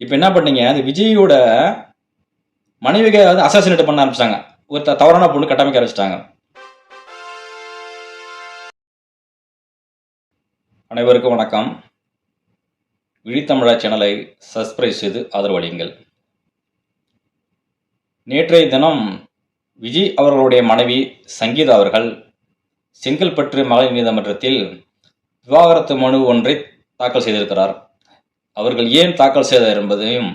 இப்போ என்ன பண்ணீங்க, அந்த விஜயோட மனைவிக வந்து அசாசினேட் பண்ண ஆரம்பிச்சிட்டாங்க. ஒரு தவறான பொண்ணு கட்டமைக்க ஆரம்பிச்சிட்டாங்க. அனைவருக்கும் வணக்கம். விழித்தமிழா சேனலை சப்ஸ்கிரைப் செய்து ஆதரவளியுங்கள். நேற்றைய தினம் விஜய் அவர்களுடைய மனைவி சங்கீதா அவர்கள் செங்கல்பட்டு மகளிர் நீதிமன்றத்தில் விவாகரத்து மனு ஒன்றை தாக்கல் செய்திருக்கிறார். அவர்கள் ஏன் தாக்கல் செய்தார் என்பதையும்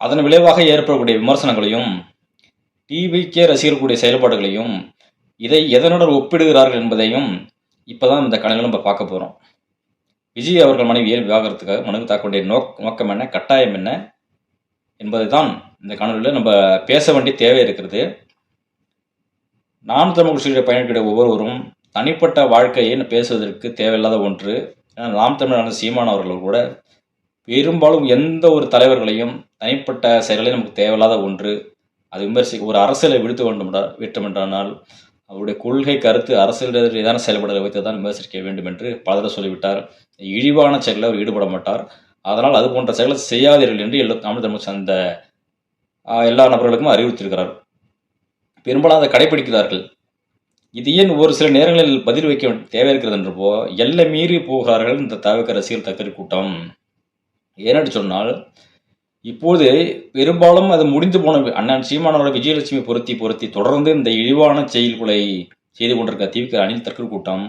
அதன் விளைவாக ஏற்படக்கூடிய விமர்சனங்களையும் டிவிகே ரசிகர்களுடைய செயல்பாடுகளையும் இதை எதனுடன் ஒப்பிடுகிறார்கள் என்பதையும் இப்போதான் இந்த கணக்கில் நம்ம பார்க்க போகிறோம். விஜய் அவர்கள் மனைவி ஏன் விவாகரத்துக்காக மனு தாக்க வேண்டிய நோக்கம் என்ன, கட்டாயம் என்ன என்பதை தான் இந்த காணொலியில் நம்ம பேச வேண்டிய தேவை இருக்கிறது. நாம் தமிழ் கட்சியுடைய பயணிக்கிற ஒவ்வொருவரும் தனிப்பட்ட வாழ்க்கையை பேசுவதற்கு தேவையில்லாத ஒன்று. ஏன்னா நாம் தமிழான சீமான் அவர்கள் கூட பெரும்பாலும் எந்த ஒரு தலைவர்களையும் தனிப்பட்ட செயல்களையும் நமக்கு தேவையில்லாத ஒன்று. அது ஒரு அரசியலை விட்டமென்றால் அவருடைய கொள்கை கருத்து அரசியல் ரீதியான செயல்பாடுகளை வைத்து தான் விமர்சிக்க வேண்டும் என்று பலரை சொல்லிவிட்டார். இழிவான செயலில் அவர் ஈடுபட மாட்டார். அதனால் அது போன்ற செயலை செய்யாதீர்கள் என்று தமிழ் தமிழ் சார்ந்த எல்லா நபர்களுக்கும் அறிவுறுத்தியிருக்கிறார். பெரும்பாலும் அதை கடைபிடிக்கிறார்கள். இது ஏன் ஒரு சில நேரங்களில் பதில் வைக்க தேவை இருக்கிறது என்றப்போ எல்லை மீறி போகிறார்கள் இந்த தவிர ரசிகர் தக்கரி கூட்டம். ஏனென்று சொன்னால் இப்போது பெரும்பாலும் அது முடிந்து போன அண்ணன் சீமானோட விஜயலட்சுமி பொருத்தி தொடர்ந்து இந்த இழிவான செயல்களை செய்து கொண்டிருக்க திமுக அணில் தற்கொலை கூட்டம்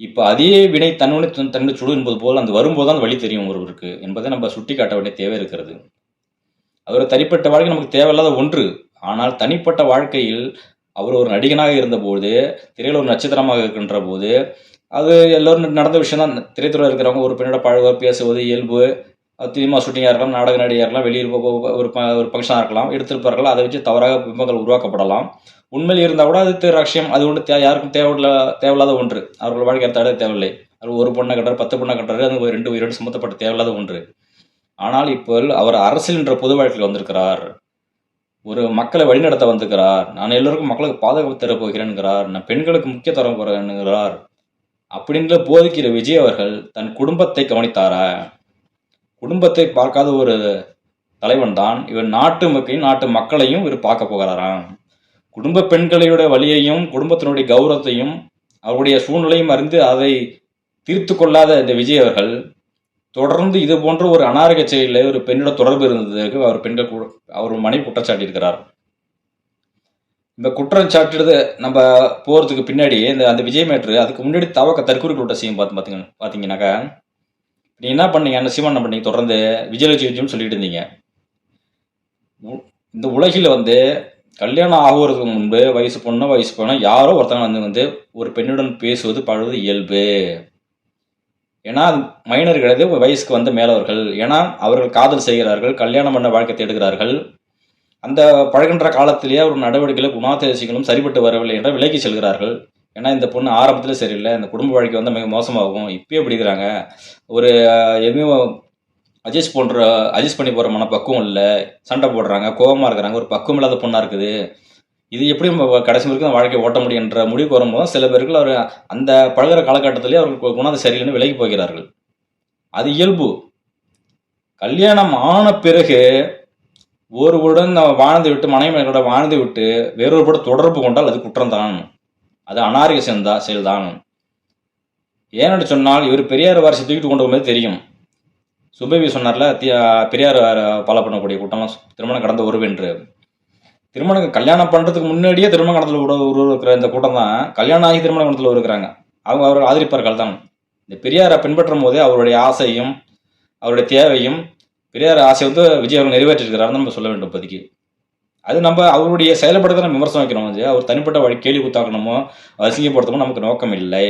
இப்போ அதே வினை தன்னுடைய சுடு என்பது போல் அந்த வரும்போது தான் வழி தெரியும் ஒருவருக்கு என்பதை நம்ம சுட்டி காட்ட வேண்டிய தேவை இருக்கிறது. அவர் தனிப்பட்ட வாழ்க்கை நமக்கு தேவையில்லாத ஒன்று. ஆனால் தனிப்பட்ட வாழ்க்கையில் அவர் ஒரு நடிகனாக இருந்தபோது, திரையில் ஒரு நட்சத்திரமாக இருக்கின்ற போது, அது எல்லோரும் நடந்த விஷயம் தான். திரைத்துறையில் இருக்கிறவங்க ஒரு பெண்ணோட பழகுவது, பேசுவது இயல்பு. சினிமா ஷூட்டிங்காக இருக்கலாம், நாடக நடிகையாக இருக்கலாம், வெளியில் ஒரு ஃபங்க்ஷனாக இருக்கலாம், எடுத்திருப்பார்கள். அதை வச்சு தவறாக பிம்பங்கள் உருவாக்கப்படலாம். உண்மையில் இருந்தால் கூட அது ரகசியம். அது ஒன்று யாருக்கும் தேவையில்லாத ஒன்று. அவர்கள் வாழ்க்கை தடை தேவையில்லை. அவர் ஒரு பொண்ணை கட்டுறாரு, 10 பொண்ணை கட்டுறாரு, அது 2 உயிரோடு சம்மந்தப்பட்ட தேவையில்லாத ஒன்று. ஆனால் இப்போ அவர் அரசியல் என்ற பொது வாழ்க்கையில் வந்திருக்கிறார். ஒரு மக்களை வழிநடத்த வந்திருக்கிறார். நான் எல்லோருக்கும் மக்களுக்கு பாதுகாப்பு தர போகிறேன்கிறார். நான் பெண்களுக்கு முக்கியத்துவம் போகிறேன்கிறார். அப்படின்ற போதிக்கிற விஜய் அவர்கள் தன் குடும்பத்தை கவனித்தாரா? குடும்பத்தை பார்க்காத ஒரு தலைவன் தான் இவர். நாட்டு மக்களையும் இவர் பார்க்க போகிறாராம். குடும்ப பெண்களுடைய வழியையும் குடும்பத்தினுடைய கௌரவத்தையும் அவருடைய சூழ்நிலையும் அறிந்து அதை தீர்த்து கொள்ளாத இந்த விஜய் அவர்கள் தொடர்ந்து இது போன்ற ஒரு அநாகரிக செயலில் ஒரு பெண்ணோட தொடர்பு இருந்ததற்கு அவர் மனைவி குற்றச்சாட்டி இருக்கிறார். இந்த குற்றம் சாட்டுறது நம்ம போகிறதுக்கு பின்னாடி அந்த விஜய் மேட்ரு அதுக்கு முன்னாடி தற்கொலை கூட்ட செய்யும் பார்த்தீங்கன்னாக்கா, நீ என்ன பண்ணீங்க, என்ன சீமான் பண்ணீங்க, தொடர்ந்து விஜயலட்சுமி சொல்லிட்டு இருந்தீங்க. இந்த உலகில் கல்யாணம் ஆகுறதுக்கு முன்பு வயசு பொண்ணு யாரோ ஒருத்தவங்க வந்து ஒரு பெண்ணுடன் பேசுவது பழகுவது இயல்பு. ஏன்னா அது மைனர் கிடையாது, வயசுக்கு வந்த மேலவர்கள். ஏன்னா அவர்கள் காதல் செய்கிறார்கள், கல்யாணம் பண்ண வாழ்க்கை தேடுகிறார்கள். அந்த பழகின்ற காலத்திலேயே ஒரு நடவடிக்கைகளும் குணாதிசயங்களும் சரிபட்டு வரவில்லை என்ற விலகி செல்கிறார்கள். ஏன்னா இந்த பொண்ணு ஆரம்பத்தில் சரியில்லை, இந்த குடும்ப வாழ்க்கை மிக மோசமாகும், இப்பயே பிடிக்கிறாங்க, ஒரு எதுவும் அட்ஜஸ்ட் பண்ணி போகிற மனப்பக்குவம் இல்லை, சண்டை போடுறாங்க, கோபமாக இருக்கிறாங்க, ஒரு பக்குவம் இல்லாத பொண்ணாக இருக்குது. இது எப்படி கடைசி வரைக்கும் வாழ்க்கையை ஓட்ட முடியும் என்ற முடிவுக்கு வரும்போது சில பேர்கள் அவர் அந்த பழகிற காலகட்டத்திலேயே அவர்கள் குணாதி சரியில்லைன்னு விலகி போகிறார்கள். அது இயல்பு. கல்யாணம் ஆன பிறகு ஒருவருடன் வாழ்ந்து விட்டு மனைவியோட வாழ்ந்து விட்டு வேறொரு தொடர்பு கொண்டால் அது குற்றம்தான், அது அநாகரிக செயல்தான். ஏன்னு சொன்னால் இவர் பெரியார் வாரிசை தூக்கிட்டு கொண்டு போகும்போது தெரியும். சுபவி சொன்னார்ல, பெரியார் ஃபாலோ பண்ணக்கூடிய கூட்டம்லாம் திருமணம் கடந்த உறவென்று. திருமணம் கல்யாணம் பண்ணுறதுக்கு முன்னாடியே திருமண கடத்தில் உருவாக்குற இந்த கூட்டம் தான் கல்யாணம் ஆகி திருமண கடத்தில் இருக்கிறாங்க. அவர்கள் ஆதரிப்பார்கள் தான். இந்த பெரியாரை பின்பற்றும் போதே அவருடைய ஆசையும் அவருடைய தேவையும் பெரியார் ஆசை விஜய் அவர்கள் நிறைவேற்றிருக்கிறாருன்னு நம்ம சொல்ல வேண்டும். இப்போதைக்கு அது நம்ம அவருடைய செயல்படுத்த நம்ம விமர்சனம் வைக்கணும். அவர் தனிப்பட்ட கேள்வி குத்தாக்கணுமோ அசிங்கப்படுத்தமோ நமக்கு நோக்கம் இல்லை.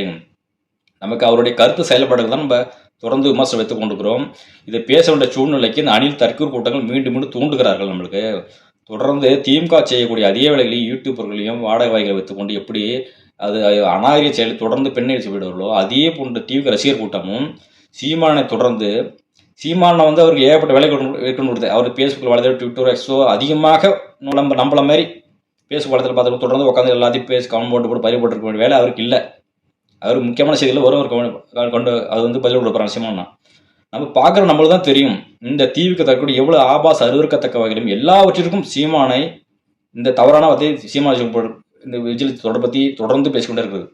நமக்கு அவருடைய கருத்து செயல்பாடுகள் தான் நம்ம தொடர்ந்து விமர்சனம் வைத்துக் கொண்டிருக்கிறோம். இதை பேச வேண்டிய சூழ்நிலைக்கு இந்த அணில் தற்கூர் கூட்டங்கள் மீண்டும் தூண்டுகிறார்கள். நம்மளுக்கு தொடர்ந்து திமுக செய்யக்கூடிய அதே வேளைகளையும் யூடியூபர்களையும் வாடகைகளை வைத்துக்கொண்டு எப்படி அது அநாகரிக செயலை தொடர்ந்து பெண்ணை விடுவார்களோ அதே போன்ற டிவி ரசிகர் கூட்டமும் சீமானை தொடர்ந்து அவருக்கு ஏகப்பட்ட வேலை கொடுத்து அவர் பேஸ்புக்கில் வளர்த்து ட்விட்டர் எக்ஸோ அதிகமாக நம்மள மாதிரி பேஸ்புக் வளர்த்துல பார்த்து தொடர்ந்து உட்காந்து எல்லாத்தையும் பேசி கமெண்ட் போட்டு பதிவு போட்டுருக்க வேண்டிய வேலை அவருக்கு இல்லை. அவர் முக்கியமான செய்தியில் வரும் கொண்டு அது பதில் கொடுக்குறாங்க. சீமானா நம்ம பார்க்குற நம்மளுக்கு தான் தெரியும் இந்த தீவுக்கு தரக்கூடிய எவ்வளவு ஆபாச அருவருக்கத்தக்க வகையிலும் எல்லாவற்றிற்கும் சீமானை இந்த தவறான வார்த்தை சீமான் இந்த விஜய் தொடர் பற்றி தொடர்ந்து பேசிக்கொண்டே இருக்குது.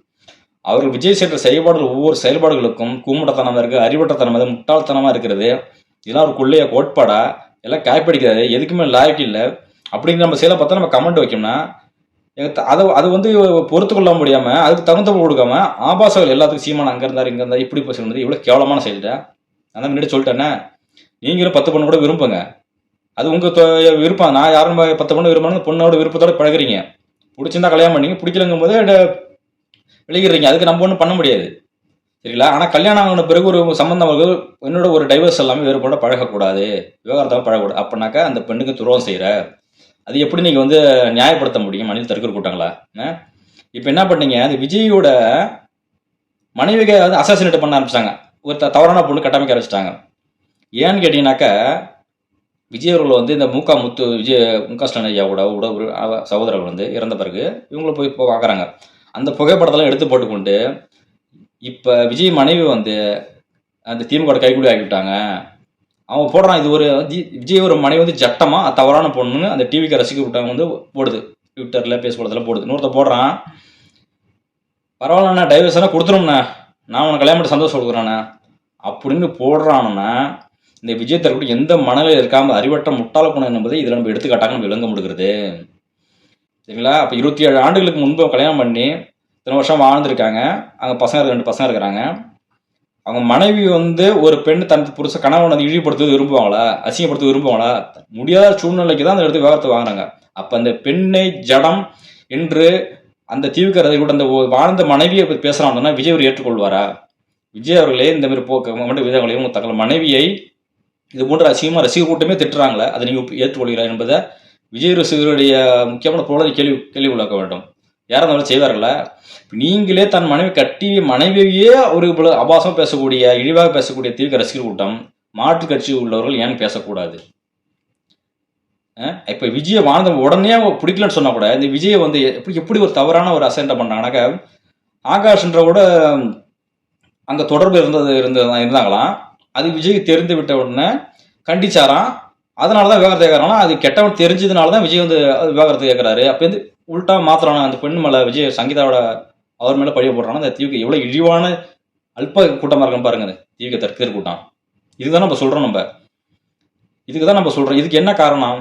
அவர்கள் விஜய் செய்கிற செயல்பாடுகள் ஒவ்வொரு செயல்பாடுகளுக்கும் கூமுட்டத்தனமாக இருக்குது, அறிவட்டத்தனமாக, முட்டாள்தனமாக இருக்கிறது. இதெல்லாம் ஒரு கொள்ளைய கோட்பாடா, எல்லாம் காய்ப்படிக்கிறாரு, எதுக்குமே லாய்க்கு இல்லை அப்படிங்கிற நம்ம செயலை பார்த்தா நம்ம கமெண்ட் வைக்கோம்னா அது வந்து பொறுத்து கொள்ள முடியாமல் அதுக்கு தகுந்த கொடுக்காம ஆபாசங்கள் எல்லாத்துக்கும் சீமான அங்கே இருந்தார் இங்கே இருந்தார் இப்படி பேசுறது இவ்வளோ கேவலமான செயல்டா. நான் தான் முன்னாடி சொல்லிட்டேன்னே, நீங்களும் 10 பொண்ணு கூட விரும்புங்க, அது உங்கள் விருப்பம். நான் யாரும் 10 பொண்ணு விரும்பணும், பொண்ணோட விருப்பத்தோட பழகுறீங்க, பிடிச்சிருந்தா கல்யாணம் பண்ணிங்க, பிடிக்கலங்கும் போது விளைகிறீங்க, அதுக்கு நம்ம ஒன்றும் பண்ண முடியாது சரிங்களா. ஆனால் கல்யாணம் ஆன பிறகு ஒரு சம்பந்தம் என்னோட ஒரு டைவர்ஸ் எல்லாமே வேறுபட பழகக்கூடாது, விவகாரத்தாக பழகக்கூடாது. அப்படின்னாக்கா அந்த பெண்ணுக்கு துரோகம் செய்கிற அது எப்படி நீங்கள் வந்து நியாயப்படுத்த முடியும்? அணில் தற்கொலை கூட்டாங்களா? இப்போ என்ன பண்ணீங்க, அது விஜயோட மனைவிகை வந்து அசாசினேட் பண்ண ஆரம்பிச்சிட்டாங்க, ஒரு தவறான பொண்ணு கட்டமைக்க ஆரம்பிச்சிட்டாங்க. ஏன்னு கேட்டிங்கனாக்கா விஜய் அவர்கள் வந்து இந்த முத்து முக ஸ்டாலின் ஐயாவோட சகோதரர்கள் வந்து இறந்த பிறகு இவங்களை போய் பார்க்குறாங்க. அந்த புகைப்படத்தெல்லாம் எடுத்து போட்டுக்கொண்டு இப்போ விஜய் மனைவி வந்து அந்த திமுக கைக்கூலி ஆகிவிட்டாங்க. அவங்க போடுறான், இது ஒரு விஜய் ஒரு மனைவி வந்து ஜட்டமாக தவறான பொண்ணுன்னு அந்த டிவிக்கு ரசிக்க விட்டாங்க வந்து போடுது, ட்விட்டரில் ஃபேஸ்புக்கில் போடுது. இன்னொருத்த போடுறான், பரவாயில்லண்ணா டைவர்ஸாக கொடுத்துரும்ண்ணா, நான் உனக்கு கல்யாணம் பண்ணி சந்தோஷம் கொடுக்குறானே அப்படின்னு போடுறான்னா இந்த விஜய் தரக்கூடிய எந்த மனநிலையில் இருக்காமல் அறிவற்ற முட்டாள குணம் என்பதை இதில் நம்ம எடுத்துக்காட்டாக நம்ம விளங்க முடிகிறது சரிங்களா. அப்போ 27 ஆண்டுகளுக்கு முன்பு கல்யாணம் பண்ணி இத்தனை வருஷம் வாழ்ந்துருக்காங்க, அங்கே பசங்க 2 பசங்க இருக்கிறாங்க. அவங்க மனைவி வந்து ஒரு பெண் தன் புருஷ கணவன் வந்து இழிவுபடுத்துவது விரும்புவாங்களா, அசிங்கப்படுத்த விரும்புவாங்களா? முடியாத சூழ்நிலைக்கு தான் அந்த இடத்துக்கு விவகாரத்தை வாங்குறாங்க. அப்போ அந்த பெண்ணை ஜடம் என்று அந்த தீவுக்கு கூட அந்த வாழ்ந்த மனைவியை பேசுகிறாங்கன்னா விஜய் அவர் ஏற்றுக்கொள்வாரா? விஜய் அவர்களே இந்த மாதிரி போக்க விதங்களையும் தங்கள் மனைவியை இது போன்ற அசிங்கமாக ரசிகர் கூட்டமே திட்டுறாங்களே, அதை நீங்கள் ஏற்றுக்கொள்கிறா என்பதை விஜய் ரசிகருடைய முக்கியமான பொருளை கேள்வி உள்ளாக்க வேண்டும். யாரும் அந்த மாதிரி செய்வார்களா? நீங்களே தன் மனைவி கட்டி மனைவியே ஒரு அபாசம் பேசக்கூடிய இழிவாக பேசக்கூடிய தீவிர ரசிகர் கூட்டம் மாற்று கட்சி உள்ளவர்கள் ஏன் பேசக்கூடாது? இப்போ விஜயை வாழ்ந்த உடனே பிடிக்கலன்னு சொன்னா கூட இந்த விஜயை வந்து எப்படி ஒரு தவறான ஒரு அசெண்டை பண்ணாங்கன்னாக்கா ஆகாஷ்ன்ற கூட அங்கே தொடர்பு இருந்தாங்களாம். அது விஜய்க்கு தெரிந்து விட்ட உடனே கண்டிச்சாராம், அதனால தான் விவாகரத்து கேட்கறாங்கன்னா அது கெட்டவன் தெரிஞ்சதுனால தான் விஜய் வந்து விவாகரத்து கேட்குறாரு. அப்போ வந்து உள்டா மாத்திரானா அந்த பெண் மேலே விஜய் சங்கீதாவோட அவர் மேலே பழிய போடுறாங்கன்னா அந்த தீவுக்கு எவ்வளோ இழிவான அல்ப கூட்டமாக இருக்குன்னு பாருங்க. அந்த தீவுக்கு தற்கர் கூட்டம் இதுதான் நம்ம சொல்கிறோம். இதுக்கு தான் நம்ம சொல்கிறோம். இதுக்கு என்ன காரணம்?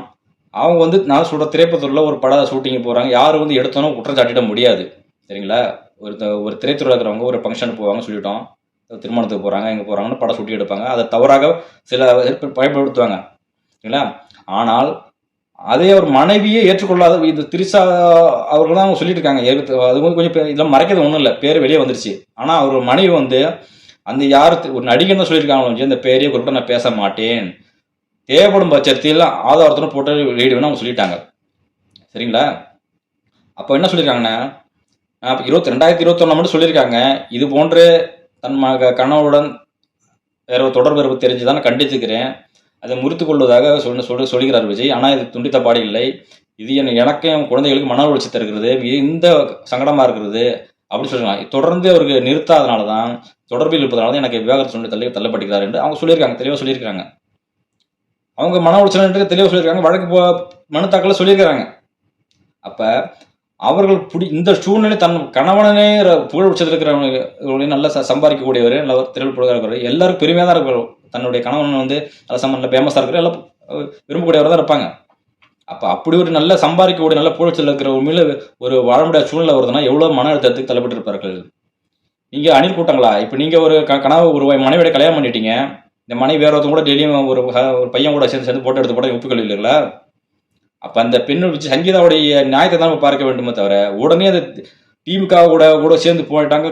அவங்க வந்து நான் சொல்கிற திரைப்படத்தில் ஒரு பட ஷூட்டிங்கு போகிறாங்க, யாரும் வந்து எடுத்தோன்னு குற்றம் சாட்டிட முடியாது சரிங்களா. ஒரு திரைத்துறையில் இருக்கிறவங்க ஒரு ஃபங்க்ஷனுக்கு போவாங்க சொல்லிட்டோம், திருமணத்துக்கு போகிறாங்க எங்கே போகிறாங்கன்னு படம் ஷூட்டிங் எடுப்பாங்க, அதை தவறாக சில பயன்படுத்துவாங்க சரிங்களா. ஆனால் அதே ஒரு மனைவியே ஏற்றுக்கொள்ளாத இது திரிசா அவர்கள் தான் அவங்க சொல்லிட்டு இருக்காங்க. அது வந்து கொஞ்சம் இதெல்லாம் மறைக்கிறது ஒன்றும் இல்லை, பேர் வெளியே வந்துருச்சு. ஆனால் அவர் மனைவி வந்து அந்த யார் ஒரு நடிகர் தான் சொல்லியிருக்காங்களோ இந்த பேரையே குறிப்பிட்ட நான் பேச மாட்டேன், தேவைப்படும் பட்சத்தில் ஆதாரத்துடன் போட்டு வெளியிடுவேன்னு அவங்க சொல்லிட்டாங்க சரிங்களா. அப்போ என்ன சொல்லியிருக்காங்கன்னா 2021 மட்டும் சொல்லியிருக்காங்க, இது போன்று தன் கணவருடன் வேற ஒரு தொடர்பு தெரிஞ்சுதான் கண்டித்துக்கிறேன், அதை முறித்து கொள்வதாக சொல்கிறார் விஜய். ஆனால் இது துண்டித்த பாடி இல்லை, இது எனக்கும் என் குழந்தைகளுக்கு மன உளைச்சி தருகிறது, இந்த சங்கடமாக இருக்கிறது அப்படின்னு சொல்லிருக்காங்க. தொடர்ந்து அவருக்கு நிறுத்தாதனால தான் தொடர்பில் இருப்பதனால தான் எனக்கு விவாகரத்து சொல்லி தள்ளப்படுகிறார் என்று அவங்க சொல்லியிருக்காங்க, தெளிவாக சொல்லியிருக்காங்க. அவங்க மன உளைச்சல் தெளிவாக சொல்லியிருக்காங்க, வழக்கு மனு தாக்கல சொல்லியிருக்கிறாங்க. அப்போ அவர்கள் இந்த சூழ்நிலை தன் கணவனே புகழ் உச்சத்தில் இருக்கிறவங்க நல்லா சம்பாதிக்கக்கூடியவர், நல்ல திரையில் இருக்கிறவர், எல்லாருக்கும் பெருமையாக தான் இருக்கிறோம். தன்னுடைய கணவன் வந்து நல்ல ஃபேமஸாக இருக்கிற எல்லாம் விரும்பக்கூடியவராக தான் இருப்பாங்க. அப்போ அப்படி ஒரு நல்ல சம்பாதிக்கக்கூடிய நல்ல புகழ்ச்சியில் இருக்கிற உண்மையில ஒரு வாழ முடியாத சூழ்நிலை வருதுன்னா எவ்வளோ மன அழுத்தத்துக்கு தள்ளப்பட்டு இருப்பார்கள். நீங்கள் அணில் கூட்டங்களா? இப்போ நீங்கள் ஒரு கனவு ஒரு மனைவியோட கல்யாணம் பண்ணிட்டீங்க, இந்த மனைவி வேற ஒருத்தவங்க கூட டெய்லியும் ஒரு பையன் கூட சேர்ந்து போட்டோ எடுத்து போட ஒப்புக்கொள்வீர்களா? அப்போ அந்த பெண்ணை வச்சு சங்கீதாவுடைய நியாயத்தை தான் நம்ம பார்க்க வேண்டுமே தவிர உடனே அந்த திமுக கூட சேர்ந்து போயிட்டாங்க,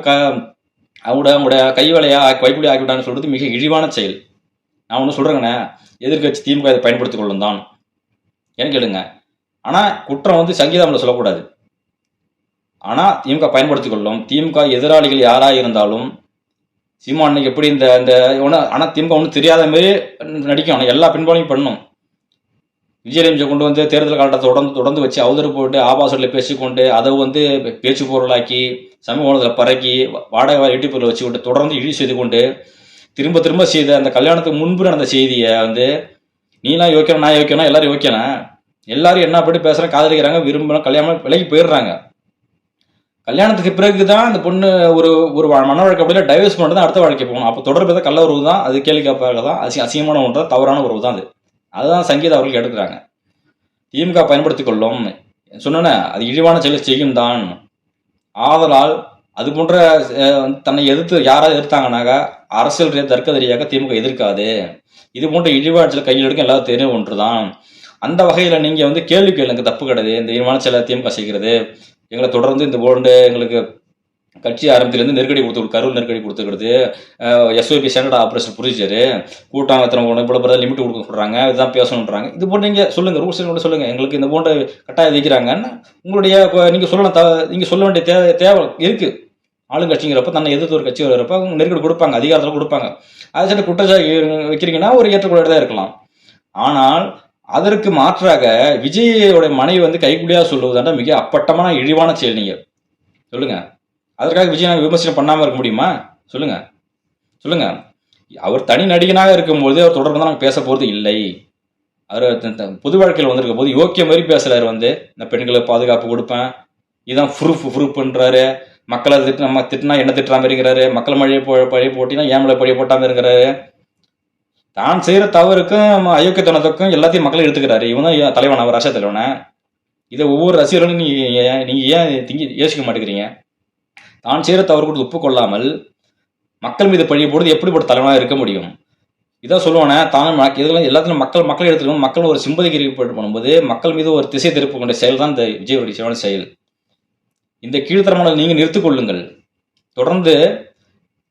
அவங்களோட கை வேலையா கைப்பிடி ஆக்கிவிட்டான்னு சொல்றது மிக இழிவான செயல். நான் ஒன்று சொல்கிறேங்கண்ணே, எதிர்கட்சி திமுக இதை பயன்படுத்திக் கொள்ளும் தான் ஏன்னு கேளுங்க. ஆனால் குற்றம் வந்து சங்கீதாவில் சொல்லக்கூடாது, ஆனால் திமுக பயன்படுத்திக் கொள்ளும். திமுக எதிராளிகள் யாராக இருந்தாலும் சீமான் எப்படி இந்த ஒன்று, ஆனால் திமுக ஒன்றும் தெரியாத மாதிரி நடிக்கும், ஆனால் எல்லா பின்பாலையும் பண்ணும். விஜயலட்சுமி கொண்டு வந்து தேர்தல் காலத்தை தொடர்ந்து வச்சு அவதூறு போட்டு ஆபாசத்தில் பேசிக்கொண்டு அதை வந்து பேச்சு பொருளாக்கி சமூக ஊடகத்தில் பறக்கி வாடகை எட்டிப்பொருளை வச்சு கொண்டு தொடர்ந்து இழி செய்து கொண்டு திரும்ப திரும்ப செய்த அந்த கல்யாணத்துக்கு முன்பு நடந்த செய்தியை வந்து நீலாம் யோக்கியம் நான் யோக்கியம்னா எல்லாரும் யோக்கியனா எல்லாரும் என்ன படி பேசுறாங்க, காதலிக்கிறாங்க, விரும்புறாங்க, கல்யாணம் விலகி போயிடுறாங்க. கல்யாணத்துக்கு பிறகு தான் அந்த பொண்ணு ஒரு ஒரு மன வழக்கு அப்படியே டைவர்ஸ் பண்ணிட்டு தான் அடுத்த வாழ்க்கை போகணும். அப்போ தொடர்பு தான் கள்ள உறவு தான், அது கேள்விக்காப்பாக தான், அசிங்கமான ஒன்று தான், தவறான உறவு தான் அது. அதுதான் சங்கீதா அவர்கள் எடுக்கிறாங்க. திமுக பயன்படுத்திக் கொள்ளும் சொன்னேன்னு அது இழிவான செயலை செய்யும் தான். ஆதலால் அது போன்ற தன்னை எதிர்த்து யாராவது எதிர்த்தாங்கனாக்கா அரசியல் தர்க்க ரீதியாக திமுக எதிர்க்காது. இது போன்ற இழிவாட்சியில் கையில் எடுக்க எல்லாரும் தெரியும் ஒன்று தான். அந்த வகையில் நீங்கள் வந்து கேள்வி கேளுங்க, தப்பு கிடையாது. இந்த இழிவான செயலை திமுக செய்கிறது, எங்களை தொடர்ந்து இந்த போர்டு எங்களுக்கு கட்சி ஆரம்பத்திலேருந்து நெருக்கடி கொடுத்து கரூர் நெருக்கடி கொடுத்துக்கிறது, எஸ்ஓபி ஸ்டாண்டர்ட் ஆப்ரேஷன் புரிஞ்சாரு, கூட்டம் எத்தனை இவ்வளோ பிறகு லிமிட் கொடுக்க சொல்கிறாங்க, இதுதான் பேசணுன்றாங்க. இது போட்டு நீங்கள் சொல்லுங்கள், ரூல்ஸ் கூட சொல்லுங்கள், எங்களுக்கு இந்த போன்ற கட்டாயம் விதிக்கிறாங்கன்னு உங்களுடைய நீங்கள் சொல்லலாம். நீங்கள் சொல்ல வேண்டிய தேவை இருக்குது. ஆளுங்கட்சிங்கிறப்ப தன்னை எதிர்த்து ஒரு கட்சி வரப்ப அவங்க நெருக்கடி கொடுப்பாங்க, அதிகாரத்தில் கொடுப்பாங்க. அதை சரி குற்றச்சாட்டு வைக்கிறீங்கன்னா ஒரு ஏற்றுக்கொள்ள தான் இருக்கலாம். ஆனால் அதற்கு மாற்றாக விஜயோட மனைவி வந்து கைக்குடியாக சொல்லுவதாண்டா மிக அப்பட்டமான இழிவான செயல். நீங்கள் சொல்லுங்கள், அதற்காக விஜய் நாங்கள் விமர்சனம் பண்ணாமல் இருக்க முடியுமா? சொல்லுங்கள் சொல்லுங்கள். அவர் தனி நடிகனாக இருக்கும்போது அவர் தொடர்ந்து தான் நாங்கள் பேச போகிறது இல்லை. அவர் பொது வாழ்க்கையில் வந்திருக்கும் போது யோக்கிய மாதிரி பேசுகிறாரு. வந்து இந்த பெண்களுக்கு பாதுகாப்பு கொடுப்பேன், இதுதான் ப்ரூஃப்ன்றாரு. மக்களை நம்ம திட்டினா என்ன திட்டுற மாதிரி இருக்கிறாரு, மக்கள் பழைய போட்டினா ஏமலை பழைய போட்டாமல் இருக்கிறாரு. தான் செய்கிற தவறுக்கும் அயோக்கியத்தனத்துக்கும் எல்லாத்தையும் மக்களை எடுத்துக்கிறாரு. இவன் தான் தலைவன், அவர் அரசியல் தலைவனை. இதை ஒவ்வொரு ரசிகர்களும் நீங்கள் ஏன் யோசிக்க மாட்டேங்கிறீங்க? தான் செய்கிற தவறு கூட ஒப்புக்கொள்ளாமல் மக்கள் மீது பழிய போடுறது எப்படிப்பட்ட தலைவனாக இருக்க முடியும்? இதான் சொல்லுவானே, தான் இதெல்லாம் எல்லாத்திலும் மக்களை எடுத்துக்கணும். மக்கள் ஒரு சிம்பதிக்கு ஏற்பாடு பண்ணும்போது மக்கள் மீது ஒரு திசை திருப்பு கொண்ட செயல் தான் இந்த விஜய் சிவன செயல். இந்த கீழ்த்தரமான நீங்கள் நிறுத்திக் கொள்ளுங்கள். தொடர்ந்து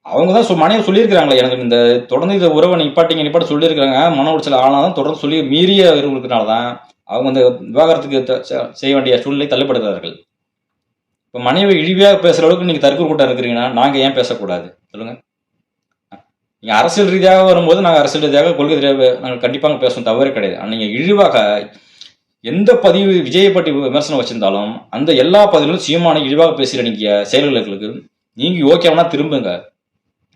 அவங்க தான் மனைவி சொல்லியிருக்கிறாங்களே, எனக்கு இந்த தொடர்ந்து இந்த உறவை நிப்பாட்ட சொல்லியிருக்கிறாங்க. மன உளைச்சல் ஆனாலும் தொடர்ந்து சொல்லி மீறிய இருக்கிறனால தான் அவங்க இந்த விவாகரத்துக்கு செய்ய வேண்டிய சூழ்நிலை தள்ளப்படுகிறார்கள். இப்போ மனைவி இழிவாக பேசுகிற அளவுக்கு நீங்கள் தற்கொலை கூட்டம் இருக்கிறீங்கன்னா நாங்கள் ஏன் பேசக்கூடாது சொல்லுங்கள்? நீங்கள் அரசியல் ரீதியாக வரும்போது நாங்கள் அரசியல் ரீதியாக கொள்கை ரீதியாக நாங்கள் கண்டிப்பாக பேசணும், தவறே கிடையாது. ஆனால் நீங்கள் இழிவாக எந்த பதிவு விஜயை பற்றி விமர்சனம் வச்சிருந்தாலும் அந்த எல்லா பதிவுகளும் சீமான இழிவாக பேசுகிற நீங்கள் செயல்களுக்கு நீங்கள் யோக்கியம்னா திரும்புங்க.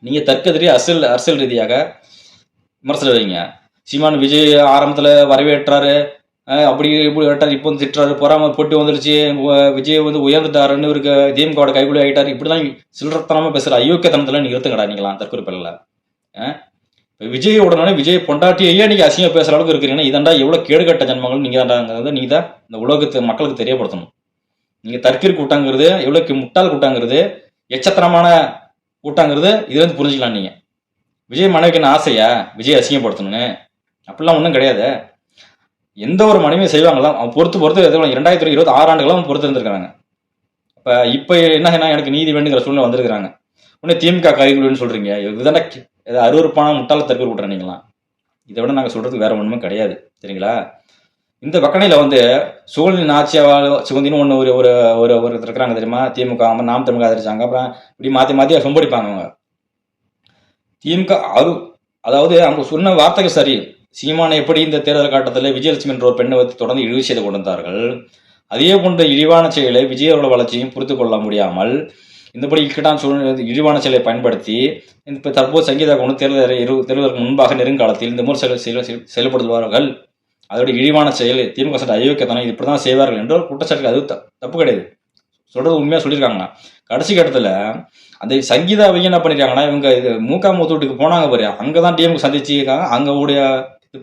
நீங்கள் தற்கெதிரி அரசியல் ரீதியாக விமர்சனம் வைங்க. சீமான் விஜய் ஆரம்பத்தில் வரவேற்றாரு, அப்படி இப்படி வேட்டார், இப்போ வந்து திட்டுறாரு, பொறாம போட்டு வந்துருச்சு, விஜய் வந்து உயர்ந்துட்டாருன்னு இவருக்கு திமுகவோட கைகூலி ஆகிட்டார், இப்படிலாம் சில்லறத்தனமாக பேசுகிற அயோக்கியத்தனத்தில் நீங்கள் இருத்துங்கடா. நீங்களாம் தற்கொலை பெறல. விஜய் உடனே விஜய் பொண்டாட்டியே நீங்கள் அசிங்கம் பேசுகிற அளவுக்கு இருக்கிறீங்கன்னா இதாண்டா எவ்வளோ கேடுகட்ட ஜன்மங்கள் நீங்கள் நீங்கள் தான் இந்த உலகத்து மக்களுக்கு தெரியப்படுத்தணும். நீங்கள் தற்கொலை கூட்டாங்கிறது எவ்வளோ முட்டாள் கூட்டாங்கிறது, எச்சத்தனமான கூட்டாங்கிறது இதுலேருந்து புரிஞ்சுக்கலாம். நீங்கள் விஜய் மனைவிக்கு என்ன ஆசையா விஜய் அசிங்கப்படுத்தணும்னு? அப்படிலாம் ஒன்றும் கிடையாது. எந்த ஒரு மனைவியும் செய்வாங்களாம் அவன் பொறுத்து 2026 ஆண்டுகளும் பொறுத்து இருந்திருக்கிறாங்க. இப்போ என்ன எனக்கு நீதி வேண்டுங்கிற சூழ்நிலை வந்திருக்கிறாங்க. உடனே திமுக கைகூலின்னு சொல்கிறீங்க. இதுதாண்டா அருவருப்பான முட்டாள தற்கொலை கூட்டுறீங்களாம். இதை விட நாங்கள் சொல்கிறதுக்கு வேற ஒன்றுமே கிடையாது, சரிங்களா? இந்த வக்கணையில் வந்து சுகந்தின் சுகந்தின்னு ஒன்று ஒரு ஒரு ஒருத்தர் இருக்கிறாங்க தெரியுமா? திமுக நாம் தமிழக ஆதரிச்சாங்க, அப்புறம் இப்படி மாற்றி சொம்படிப்பாங்க அவங்க. திமுக அதாவது அவங்க சொன்ன வார்த்தைகள் சரி. சீமானை எப்படி இந்த தேர்தல் காட்டத்தில் விஜயலட்சுமி என்ற ஒரு பெண்ணை வந்து தொடர்ந்து இழிவு செய்து கொண்டிருந்தார்கள், அதே போன்ற இழிவான செயலை விஜய் அவர்களோட வளர்ச்சியும் புரிந்து கொள்ள முடியாமல் இந்தபடி இக்கட்டான சூழ்நிலை இழிவான செயலை பயன்படுத்தி இப்போ தற்போது சங்கீதா கொண்டு தேர்தலுக்கு முன்பாக நெருங்காலத்தில் இந்த முறை செயல்படுத்துவார்கள். அதோட இழிவான செயல் திமுக சட்ட அயோக்கியத்தனம், இது இப்படி தான் செய்வார்கள் என்ற ஒரு குற்றச்சாட்டுக்கு அது தப்பு கிடையாது. சொல்கிறது உண்மையாக சொல்லியிருக்காங்க. கடைசி கட்டத்தில் அந்த சங்கீதாவை என்ன பண்ணியிருக்காங்கன்னா, இவங்க இது மூக்காமுத்தூட்டுக்கு போனாங்க பாரு, அங்கே தான் டிஎம்கு சந்திச்சுருக்காங்க. அங்களுடைய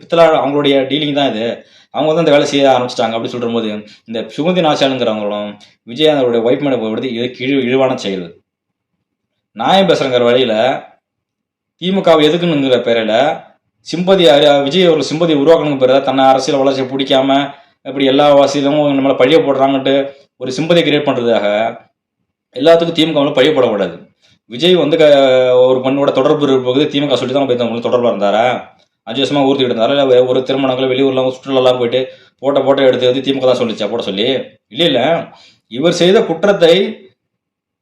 பித்தளா அவங்களுடைய டீலிங் தான் இது. அவங்க தான் இந்த வேலை செய்ய ஆரம்பிச்சிட்டாங்க அப்படி சொல்கிற போது இந்த சுகந்தி நாச்சானுங்கிறவங்களும் விஜய் அவருடைய ஒய்ஃப் மேலே போய்விடுது. இது இழிவான செயல். நியாயம் பேசுகிறங்கிற வழியில் திமுகவை எதுக்குங்கிற பேரில் சிம்பதி விஜய் அவர்கள் சிம்பதி உருவாக்கணுங்கிற பேரில் தன்னை அரசியல் வளர்ச்சியை பிடிக்காம இப்படி எல்லா வாசியிலும் நம்மளை பழிய போடுறாங்கன்ட்டு ஒரு சிம்பதியை கிரியேட் பண்ணுறதாக எல்லாத்துக்கும் திமுக பழிய போடக்கூடாது. விஜய் வந்து ஒரு பெண்ணோட தொடர்பு இருப்பது திமுக சொல்லி தான் போய் தொடர்பாக இருந்தாரா? 5 வருஷமாக ஊர்த்திக்கிட்டு இருந்தாரா? இல்லை ஒரு திருமணங்கள் வெளியூர்லாம் சுற்றுலாலாம் போயிட்டு போட்டோ எடுத்து வந்து திமுக தான் சொல்லிச்சா போட சொல்லி? இல்லை, இவர் செய்த குற்றத்தை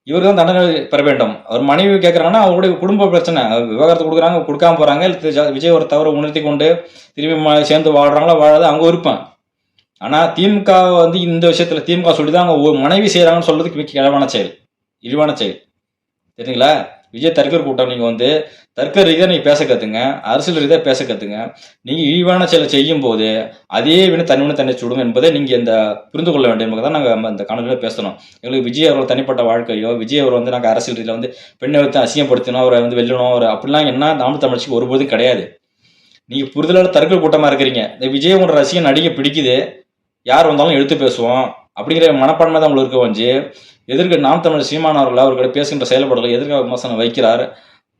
இவர் தான் தண்டனை பெற வேண்டும். அவர் மனைவி கேட்குறாங்கன்னா அவருடைய குடும்ப பிரச்சனை, விவாகரத்து கொடுக்குறாங்க, கொடுக்காம போகிறாங்க, இல்லை விஜய் ஒரு தவறை உணர்த்தி கொண்டு திரும்பி சேர்ந்து வாழ்கிறாங்களா வாழாத அவங்க விருப்பம். ஆனால் திமுக வந்து இந்த விஷயத்தில் திமுக சொல்லி தான் அவங்க மனைவி செய்கிறாங்கன்னு சொல்றதுக்கு கிழவான செயல், இழிவான செயல், சரிங்களா? விஜய் தர்கர் கூட்டம் நீங்கள் வந்து தர்க்க ரீதியாக நீங்கள் பேச கற்றுங்க, அரசியல் ரீதியாக பேச கற்றுங்க. நீங்கள் இழிவான செயலை செய்யும் போது அதே விட தன்னை சுடும் என்பதை நீங்கள் இந்த புரிந்து கொள்ள வேண்டிய என்பதை தான் நாங்கள் இந்த காணொலியில் பேசணும். எங்களுக்கு விஜய் அவர்கள் தனிப்பட்ட வாழ்க்கையோ, விஜய் அவர் வந்து நாங்கள் அரசியல் ரீதியில் வந்து பெண்ணை வைத்து அசிங்கப்படுத்தணும், அவரை வந்து வெல்லணும், அவர் அப்படிலாம் என்ன நாம் தமிழ்ச்சிக்கு ஒருபோதும் கிடையாது. நீங்கள் புரிதலான தர்க்க கூட்டமாக இருக்கிறீங்க. இந்த விஜய் உங்களோட ரசிகன் நடிகை பிடிக்குது, யார் வந்தாலும் எடுத்து பேசுவோம் அப்படிங்கிற மனப்பான்மை தான் உங்களுக்கு இருக்க வச்சு எதிர்க்க நாம் தமிழர் சீமான் அவர்கள் அவர்கிட்ட பேசுகின்ற செயல்பாடுகளை எதிர்க்க விமர்சனம் வைக்கிறார்.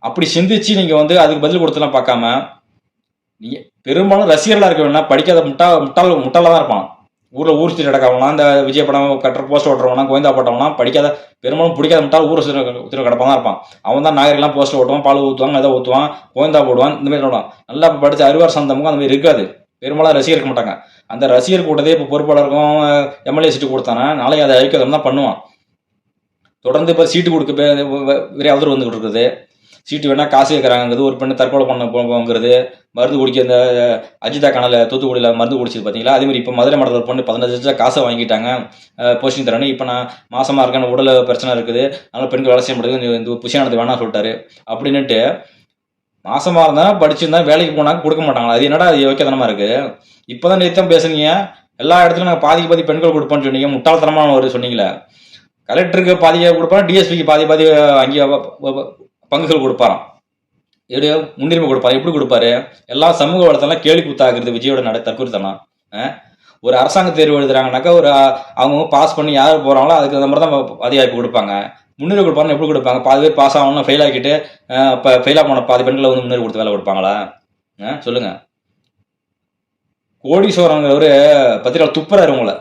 அப்படி சிந்திச்சு நீங்கள் வந்து அதுக்கு பதில் கொடுத்தலாம் பார்க்காம, நீங்கள் பெரும்பாலும் ரசிகர்களாக இருக்க வேணா படிக்காத முட்டாளாக தான் இருப்பான். ஊர் சுற்றி நடக்கவனா, இந்த விஜய் படம் கட்டுற போஸ்டர் ஓட்டுறவனா, கோயந்தா போட்டவனா, படிக்காத பெரும்பாலும் பிடிக்காத முட்டாள் ஊர் சுற்றி கிடப்பான் தான் இருப்பான். அவன் தான் நாகரிகெல்லாம் போஸ்டர் ஓட்டுவான், பால் ஊற்றுவாங்க, எதை ஊற்றுவான், கோயந்தா போடுவான், இந்த மாதிரி போடுவான். நல்லா படித்த அறிவார் சந்தமுக்கும் அந்த மாதிரி இருக்காது. பெரும்பாலும் ரசிகர் இருக்க மாட்டாங்க. அந்த ரசிகர் கூட்டதே இப்போ பொறுப்பாளருக்கும் எம்எல்ஏ சீட்டு கொடுத்தானா நாளைக்கு அதை அழிக்கிறதும் தான் பண்ணுவான். தொடர்ந்து இப்போ சீட்டு கொடுக்க வேற அவதூறு வந்துகிட்டு இருக்குது. சீட்டு வேணா காசு கேட்குறாங்கிறது, ஒரு பெண்ணு தற்கொலை பண்ண போங்கிறது, மருந்து குடிக்க இந்த அஜிதா கனல தூத்துக்குடியில் மருந்து குடிச்சது பார்த்தீங்களா? அதேமாதிரி இப்போ மதுரை மாவட்டத்தில் ஒரு பொண்ணு 15 லட்சம் காசை வாங்கிட்டாங்க போஸ்டிங் தரேன்னு. இப்போ நான் மாசமாக இருக்கேன், உடல் பிரச்சனை இருக்குது, அதனால் பெண்கள் வேலை செய்ய முடியாது, இந்த புஷியானது வேணாம் சொல்லிட்டாரு அப்படின்னுட்டு. மாசமாக இருந்தால் படிச்சிருந்தா வேலைக்கு போனாங்க கொடுக்க மாட்டாங்களா? அது என்னடா அது யோக்கியத்தனமாக இருக்குது. இப்போ தான் நேற்று பேசுனீங்க, எல்லா இடத்துலையும் நாங்கள் பாதி பெண்கள் கொடுப்போம்னு சொன்னீங்க. முட்டாள்தனமான ஒரு சொன்னீங்களே. கலெக்டருக்கு பாதி கொடுப்பாராம், டிஎஸ்பிக்கு பாதி அங்கே பங்குகள் கொடுப்பாராம், எப்படியோ முன்னுரிமை கொடுப்பாரு. எப்படி கொடுப்பாரு? எல்லா சமூக வளத்தெல்லாம் கேள்வி கூத்தாகிறது விஜயோட தற்கொலைத்தனம். ஒரு அரசாங்க தேர்வு எழுதுறாங்கனாக்கா ஒரு அவங்க பாஸ் பண்ணி யார் போகிறாங்களோ அதுக்கு அந்த மாதிரி தான் பாதி வாய்ப்பு கொடுப்பாங்க. முன்னுரிமை கொடுப்பாங்கன்னு எப்படி கொடுப்பாங்க? பாதி பேர் பாஸ் ஆகணும்னா ஃபெயில் ஆக்கிட்டு இப்போ ஃபெயிலாக போன பாதி பெண்களை வந்து முன்னுரிமை கொடுத்து வேலை கொடுப்பாங்களா? சொல்லுங்க. கோடீஸ்வரங்கிறவர் பத்திரிகை துப்புறாரு உங்களை.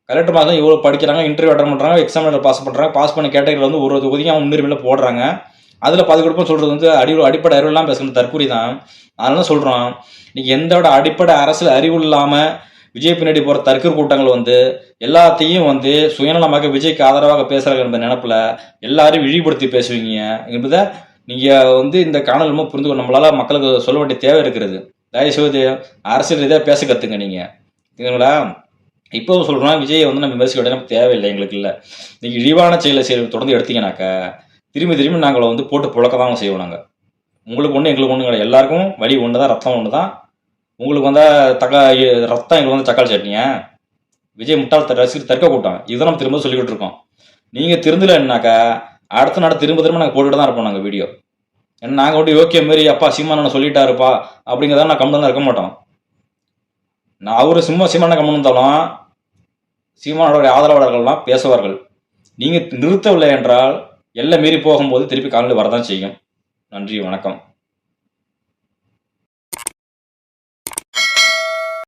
கலெக்டர் மாதம் இவ்வளோ படிக்கிறாங்க, இன்டர்வியூ அட்டன் பண்ணுறாங்க, எக்ஸாமில் பாஸ் பண்ணுறாங்க, பாஸ் பண்ண கேட்டகரியில் வந்து ஒரு தொகுதிக்கு அவங்க முன்னுரிமையில் போடுறாங்க. அதில் பாதி கொடுப்போம் சொல்கிறது வந்து அடிப்படை அறிவுலாம் பேசுகிறது தற்கூரி தான். அதனால சொல்கிறோம், நீங்கள் எந்தோட அடிப்படை அரசியல் அறிவு இல்லாமல் விஜய் பின்னாடி போகிற தற்கூர் கூட்டங்கள் வந்து எல்லாத்தையும் வந்து சுயநலமாக விஜய்க்கு ஆதரவாக பேசுகிறாங்க என்ற நினைப்பில் எல்லாரையும் இழிவுபடுத்தி பேசுவீங்க என்பதை நீங்கள் வந்து இந்த காணொலி ரொம்ப புரிந்து கொள்ள நம்மளால் மக்களுக்கு சொல்ல வேண்டிய தேவை இருக்கிறது. தயவுசெய்து அரசியல் ரீதியாக பேச கற்றுங்க நீங்கள். சரிங்களா? இப்போ சொல்கிறோம், விஜயை வந்து நம்ம விமர்சிக்க வேண்டிய நமக்கு தேவையில்லை, எங்களுக்கு இல்லை. நீங்கள் இழிவான செயலை தொடர்ந்து எடுத்தீங்கன்னாக்கா திரும்பி நாங்கள் வந்து போட்டு புழக்க தான் செய்வோம். நாங்கள் உங்களுக்கு ஒன்று எங்களுக்கு ஒன்று கிடையாது. எல்லாருக்கும் வழி ஒன்று தான், ரத்தம் ஒன்று தான். உங்களுக்கு வந்தால் ரத்தம், எங்களுக்கு வந்து தக்காளி சட்னியா? விஜய் முட்டாள் ரசிகர் தற்க கூட்டம், இதுதான் நம்ம திரும்ப சொல்லிக்கிட்டு இருக்கோம். நீங்கள் திருந்தலைன்னாக்கா அடுத்த நாடு திரும்ப நாங்கள் போட்டுட்டு தான் இருப்போம் நாங்கள் வீடியோ. ஏன்னா நாங்கள் வந்து யோக்கிய மாரி அப்பா சீமானனை சொல்லிட்டாருப்பா அப்படிங்கிறத நான் கம்முன்னு தான் இருக்க மாட்டோம். நான் அவரு சீமான கம்முன்னு இருந்தாலும் சீமானோட ஆதரவாளர்கள்லாம் பேசுவார்கள். நீங்கள் நிறுத்தவில்லை என்றால் எல்லை மீறி போகும்போது திருப்பி காலையில் வரதான் செய்யும். நன்றி, வணக்கம்.